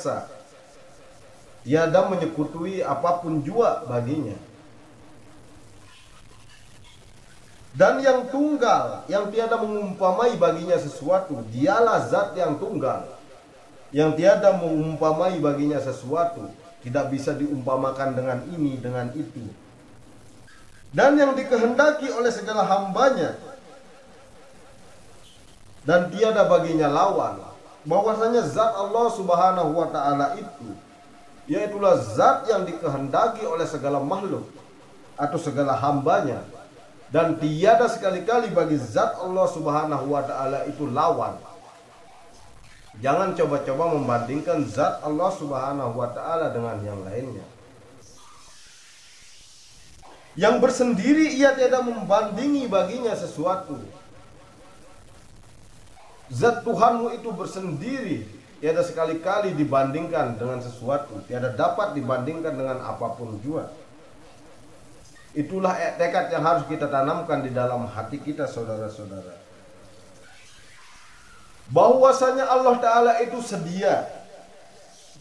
esa, tiada menyekutui apapun jua baginya. Dan yang tunggal, yang tiada mengumpamai baginya sesuatu, dialah zat yang tunggal, yang tiada mengumpamai baginya sesuatu, tidak bisa diumpamakan dengan ini, dengan itu. Dan yang dikehendaki oleh segala hambanya, dan tiada baginya lawan. Bahwasanya zat Allah Subhanahu wa ta'ala itu, yaitulah zat yang dikehendaki oleh segala makhluk atau segala hambanya, dan tiada sekali-kali bagi zat Allah Subhanahu wa ta'ala itu lawan. Jangan coba-coba membandingkan zat Allah Subhanahu wa ta'ala dengan yang lainnya. Yang bersendiri ia tiada membandingi baginya sesuatu. Zat Tuhanmu itu bersendiri, tiada sekali-kali dibandingkan dengan sesuatu, tiada dapat dibandingkan dengan apapun jua. Itulah tekad yang harus kita tanamkan di dalam hati kita, saudara-saudara. Bahwasanya Allah Ta'ala itu sedia,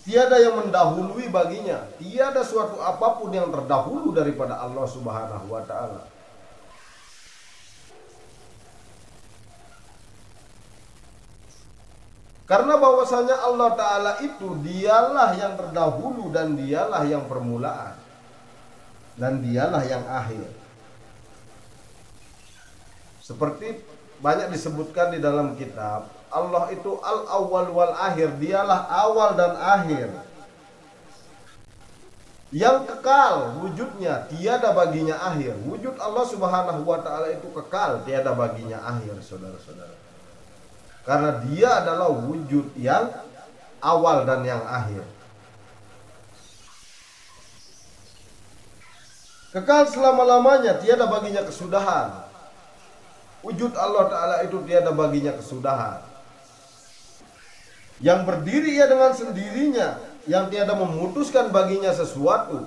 tiada yang mendahului baginya, tiada suatu apapun yang terdahulu daripada Allah Subhanahu wa ta'ala. Karena bahwasanya Allah Ta'ala itu dialah yang terdahulu dan dialah yang permulaan, dan dialah yang akhir. Seperti banyak disebutkan di dalam kitab, Allah itu al-awwal wal akhir, dialah awal dan akhir, yang kekal wujudnya, tiada baginya akhir. Wujud Allah Subhanahu wa ta'ala itu kekal, tiada baginya akhir, saudara-saudara. Karena dia adalah wujud yang awal dan yang akhir. Kekal selama-lamanya, tiada baginya kesudahan. Wujud Allah Ta'ala itu tiada baginya kesudahan. Yang berdiri ia dengan sendirinya, yang tiada memutuskan baginya sesuatu.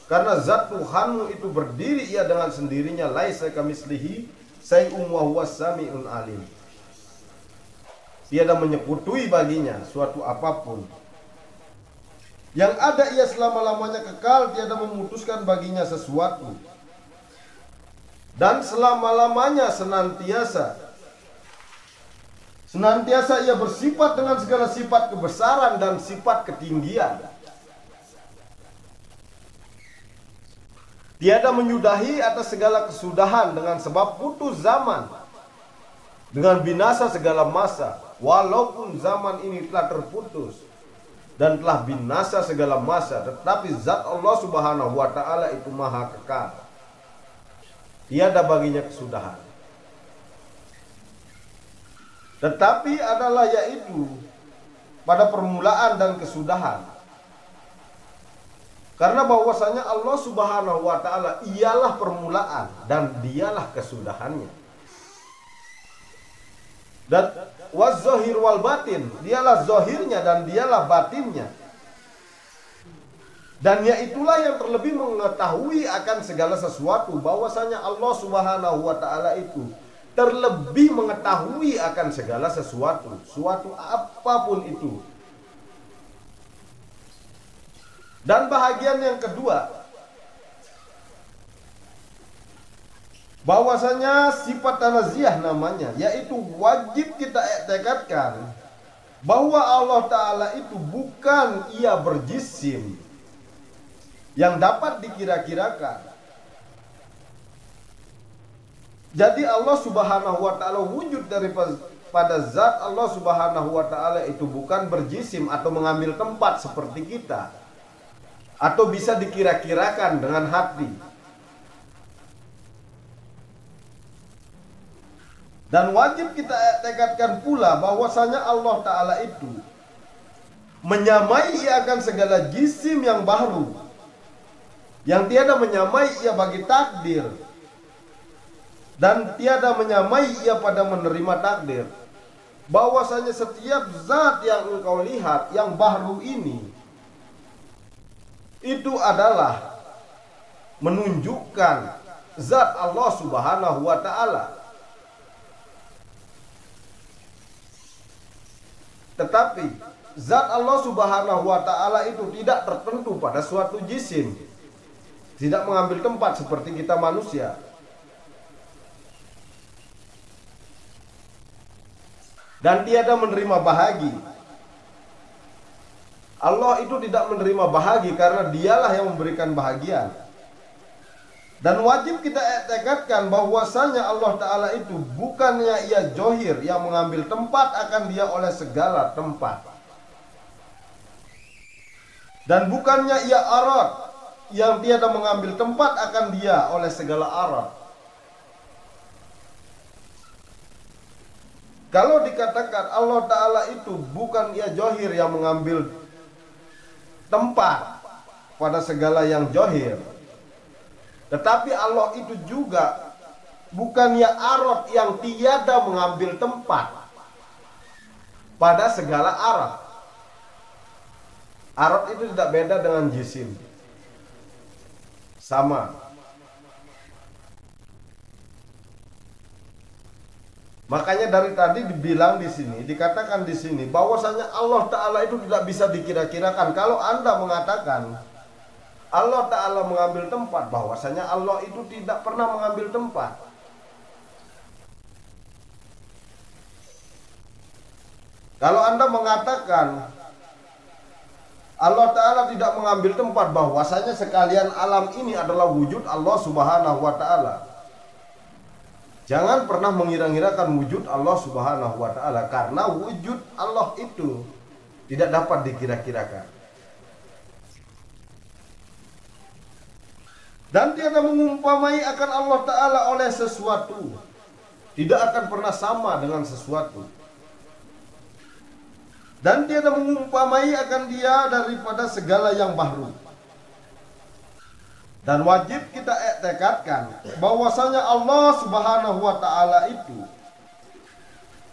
Karena zat Tuhanmu itu berdiri ia dengan sendirinya, laisa kamitslihi syai'un wa huwas sami'ul alim. Tiada menyekutui baginya suatu apapun. Yang ada ia selama-lamanya kekal, tiada memutuskan baginya sesuatu. Dan selama-lamanya senantiasa ia bersifat dengan segala sifat kebesaran dan sifat ketinggian. Tiada menyudahi atas segala kesudahan dengan sebab putus zaman, dengan binasa segala masa. Walaupun zaman ini telah terputus dan telah binasa segala masa, tetapi zat Allah Subhanahu wa ta'ala itu maha kekal, tiada baginya kesudahan. Tetapi adalah yaitu pada permulaan dan kesudahan. Karena bahwasanya Allah Subhanahu wa ta'ala ialah permulaan dan dialah kesudahannya. Dan waz-zahir wal batin, dialah zahirnya dan dialah batinnya. Dan yaitulah yang terlebih mengetahui akan segala sesuatu. Bahwasanya Allah Subhanahu wa ta'ala itu terlebih mengetahui akan segala sesuatu, suatu apapun itu. Dan bahagian yang kedua, bahwasanya sifat tanaziyah namanya, yaitu wajib kita tekadkan bahwa Allah Ta'ala itu bukan ia berjisim yang dapat dikira-kirakan. Jadi Allah Subhanahu wa ta'ala wujud daripada zat Allah Subhanahu wa ta'ala itu bukan berjisim atau mengambil tempat seperti kita, atau bisa dikira-kirakan dengan hati. Dan wajib kita tekadkan pula bahwasanya Allah Ta'ala itu menyamai ia akan segala jisim yang baru, yang tiada menyamai ia bagi takdir, dan tiada menyamai ia pada menerima takdir. Bahwasanya setiap zat yang engkau lihat yang baru ini, itu adalah menunjukkan zat Allah Subhanahu wa ta'ala. Tetapi zat Allah Subhanahu wa ta'ala itu tidak tertentu pada suatu jisim, tidak mengambil tempat seperti kita manusia. Dan tiada menerima bahagi. Allah itu tidak menerima bahagi karena dialah yang memberikan bahagian. Dan wajib kita etikatkan bahwasanya Allah Ta'ala itu bukannya ia johir yang mengambil tempat akan dia oleh segala tempat. Dan bukannya ia arad yang tiada mengambil tempat akan dia oleh segala arad. Kalau dikatakan Allah Ta'ala itu bukan ia johir yang mengambil tempat pada segala yang johir, tetapi Allah itu juga bukannya arad yang tiada mengambil tempat pada segala arad. Arad itu tidak beda dengan jisim, sama. Makanya dari tadi dibilang di sini, dikatakan di sini bahwasanya Allah Ta'ala itu tidak bisa dikira-kirakan. Kalau Anda mengatakan Allah Ta'ala mengambil tempat, bahwasanya Allah itu tidak pernah mengambil tempat. Kalau Anda mengatakan Allah Ta'ala tidak mengambil tempat, bahwasanya sekalian alam ini adalah wujud Allah Subhanahu wa Ta'ala. Jangan pernah mengira-ngirakan wujud Allah Subhanahu wa Ta'ala, karena wujud Allah itu tidak dapat dikira-kirakan. Dan tiada mengumpamai akan Allah Ta'ala oleh sesuatu, tidak akan pernah sama dengan sesuatu. Dan tiada mengumpamai akan dia daripada segala yang baru. Dan wajib kita etikatkan bahwasanya Allah Subhanahu wa Ta'ala itu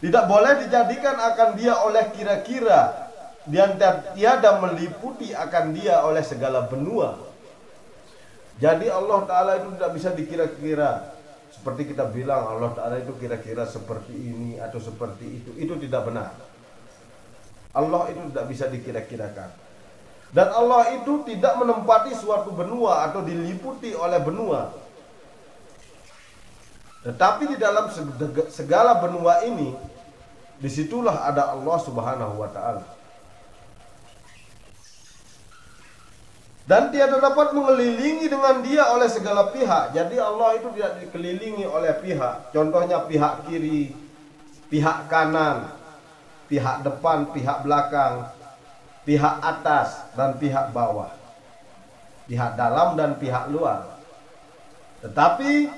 tidak boleh dijadikan akan dia oleh kira-kira, dan tiada meliputi akan dia oleh segala benua. Jadi Allah Ta'ala itu tidak bisa dikira-kira. Seperti kita bilang Allah Ta'ala itu kira-kira seperti ini atau seperti itu tidak benar. Allah itu tidak bisa dikira-kirakan. Dan Allah itu tidak menempati suatu benua atau diliputi oleh benua. Tetapi di dalam segala benua ini, disitulah ada Allah Subhanahu wa Ta'ala. Dan tiada dapat mengelilingi dengan dia oleh segala pihak. Jadi Allah itu tidak dikelilingi oleh pihak. Contohnya pihak kiri, pihak kanan, pihak depan, pihak belakang, pihak atas dan pihak bawah, pihak dalam dan pihak luar. Tetapi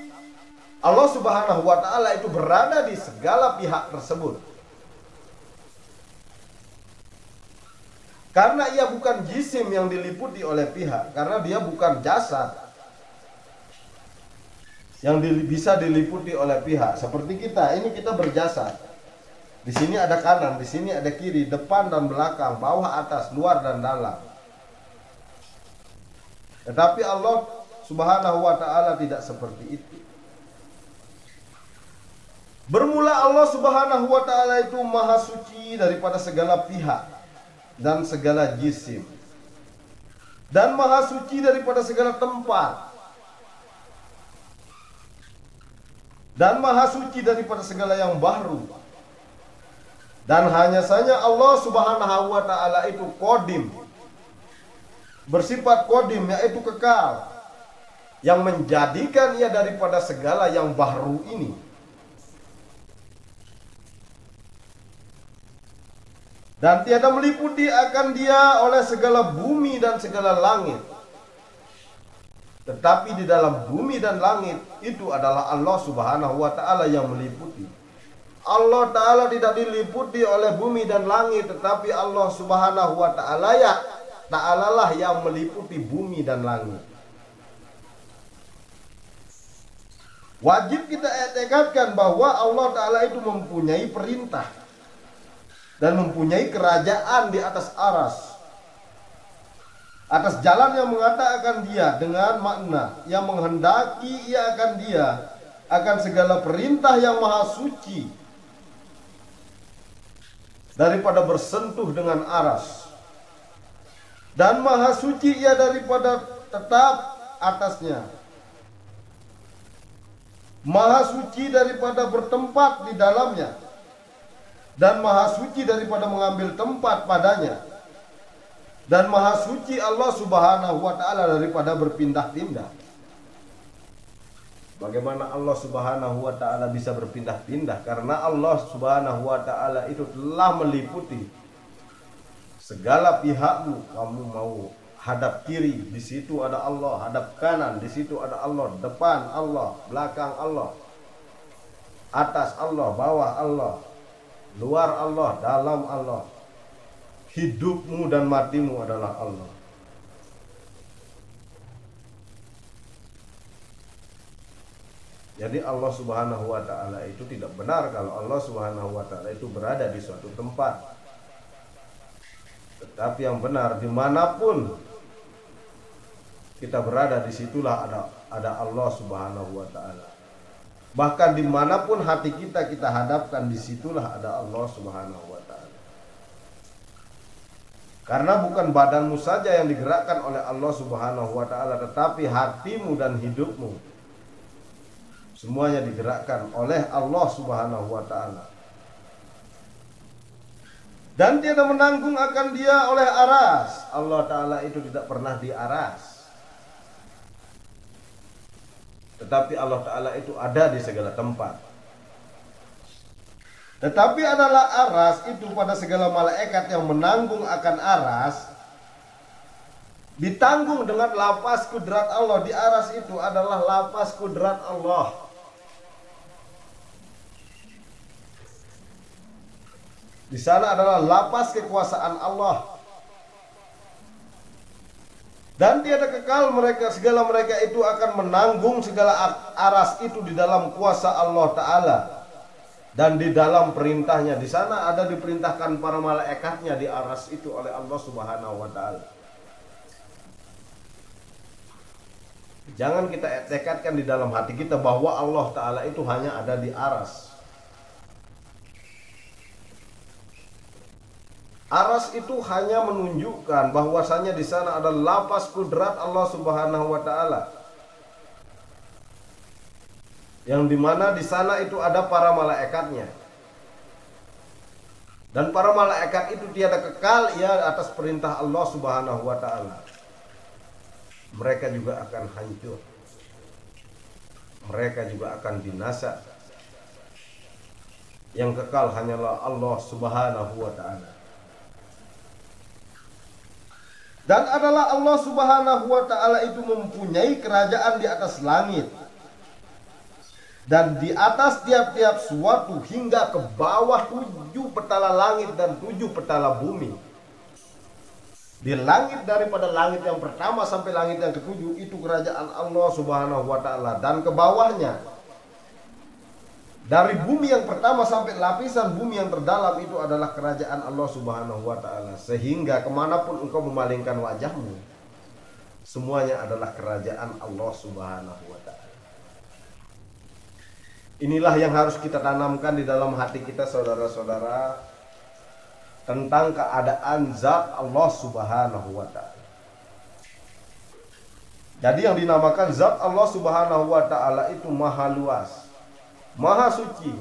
Allah Subhanahu wa Ta'ala itu berada di segala pihak tersebut. Karena ia bukan jisim yang diliputi oleh pihak, karena dia bukan jasad yang bisa diliputi oleh pihak. Seperti kita, ini kita berjasad. Di sini ada kanan, di sini ada kiri, depan dan belakang, bawah atas, luar dan dalam. Tetapi Allah Subhanahu wa Ta'ala tidak seperti itu. Bermula Allah Subhanahu wa Ta'ala itu maha suci daripada segala pihak dan segala jisim, dan maha suci daripada segala tempat, dan maha suci daripada segala yang baru. Dan hanya saja Allah Subhanahu wa Ta'ala itu qadim, bersifat qadim, yaitu kekal, yang menjadikan ia daripada segala yang baru ini. Dan tiada meliputi akan dia oleh segala bumi dan segala langit. Tetapi di dalam bumi dan langit itu adalah Allah Subhanahu wa Ta'ala yang meliputi. Allah Ta'ala tidak diliputi oleh bumi dan langit, tetapi Allah Subhanahu wa Ta'ala lah yang meliputi bumi dan langit. Wajib kita etikatkan bahwa Allah Ta'ala itu mempunyai perintah dan mempunyai kerajaan di atas aras, atas jalan yang mengatakan dia dengan makna yang menghendaki ia akan dia, akan segala perintah yang maha suci, daripada bersentuh dengan aras, dan maha suci ia daripada tetap atasnya, maha suci daripada bertempat di dalamnya, dan maha suci daripada mengambil tempat padanya, dan maha suci Allah Subhanahu wa ta'ala daripada berpindah-pindah. Bagaimana Allah Subhanahu wa ta'ala bisa berpindah-pindah? Karena Allah Subhanahu wa ta'ala itu telah meliputi segala pihakmu. Kamu mau hadap kiri, di situ ada Allah; hadap kanan, di situ ada Allah; depan Allah, belakang Allah, atas Allah, bawah Allah, luar Allah, dalam Allah. Hidupmu dan matimu adalah Allah. Jadi Allah Subhanahu wa ta'ala itu tidak benar kalau Allah Subhanahu wa ta'ala itu berada di suatu tempat. Tetapi yang benar, dimanapun kita berada, disitulah ada Allah Subhanahu wa ta'ala. Bahkan dimanapun hati kita hadapkan, disitulah ada Allah Subhanahu wa ta'ala. Karena bukan badanmu saja yang digerakkan oleh Allah Subhanahu wa ta'ala, tetapi hatimu dan hidupmu semuanya digerakkan oleh Allah Subhanahu wa ta'ala. Dan tiada menanggung akan dia oleh aras. Allah ta'ala itu tidak pernah di aras, tetapi Allah ta'ala itu ada di segala tempat. Tetapi adalah aras itu pada segala malaikat yang menanggung akan aras, ditanggung dengan lapas kudrat Allah. Di aras itu adalah lapas kudrat Allah. Di sana adalah lapas kekuasaan Allah. Dan tiada kekal mereka, segala mereka itu akan menanggung segala aras itu di dalam kuasa Allah Ta'ala dan di dalam perintahnya. Di sana ada diperintahkan para malaikatnya di aras itu oleh Allah Subhanahu wa ta'ala. Jangan kita tekadkan di dalam hati kita bahwa Allah Ta'ala itu hanya ada di aras. Aras itu hanya menunjukkan bahwasanya di sana ada lapas kudrat Allah Subhanahu wa ta'ala, yang dimana di sana itu ada para malaikatnya. Dan para malaikat itu tiada kekal ya atas perintah Allah Subhanahu wa ta'ala. Mereka juga akan hancur, mereka juga akan binasa. Yang kekal hanyalah Allah Subhanahu wa ta'ala. Dan adalah Allah Subhanahu wa ta'ala itu mempunyai kerajaan di atas langit dan di atas tiap-tiap suatu, hingga ke bawah 7 petala langit dan 7 petala bumi. Di langit, daripada langit yang pertama sampai langit yang ke-7 itu kerajaan Allah Subhanahu wa ta'ala, dan ke bawahnya dari bumi yang pertama sampai lapisan bumi yang terdalam itu adalah kerajaan Allah Subhanahu wa ta'ala. Sehingga kemanapun engkau memalingkan wajahmu, semuanya adalah kerajaan Allah Subhanahu wa ta'ala. Inilah yang harus kita tanamkan di dalam hati kita, saudara-saudara, tentang keadaan zat Allah Subhanahu wa ta'ala. Jadi yang dinamakan zat Allah Subhanahu wa ta'ala itu maha luas, maha suci,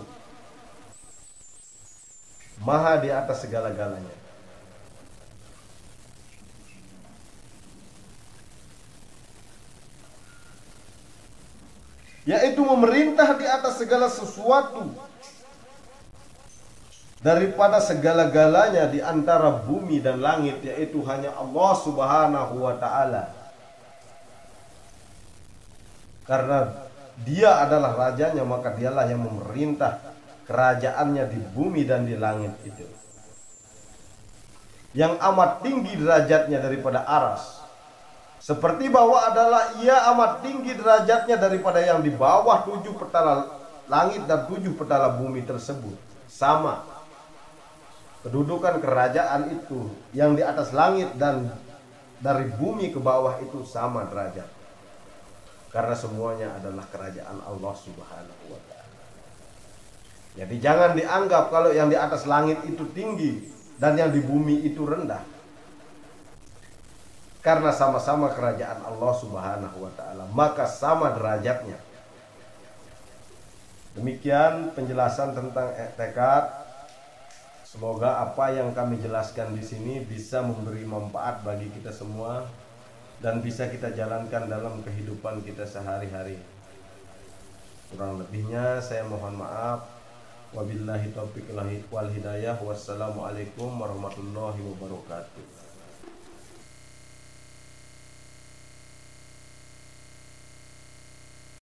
maha di atas segala-galanya. Yaitu memerintah di atas segala sesuatu, daripada segala-galanya di antara bumi dan langit, yaitu hanya Allah Subhanahu wa ta'ala. Karena Dia adalah rajanya, maka dialah yang memerintah kerajaannya di bumi dan di langit itu, yang amat tinggi derajatnya daripada aras. Seperti bahwa adalah ia amat tinggi derajatnya daripada yang di bawah 7 petala langit dan 7 petala bumi tersebut. Sama kedudukan kerajaan itu, yang di atas langit dan dari bumi ke bawah itu sama derajat. Karena semuanya adalah kerajaan Allah Subhanahu wa ta'ala. Jadi jangan dianggap kalau yang di atas langit itu tinggi dan yang di bumi itu rendah. Karena sama-sama kerajaan Allah Subhanahu wa taala, maka sama derajatnya. Demikian penjelasan tentang i'tikad. Semoga apa yang kami jelaskan di sini bisa memberi manfaat bagi kita semua dan bisa kita jalankan dalam kehidupan kita sehari-hari. Kurang lebihnya saya mohon maaf. Wabillahi taufiq wal hidayah. Wassalamualaikum warahmatullahi wabarakatuh.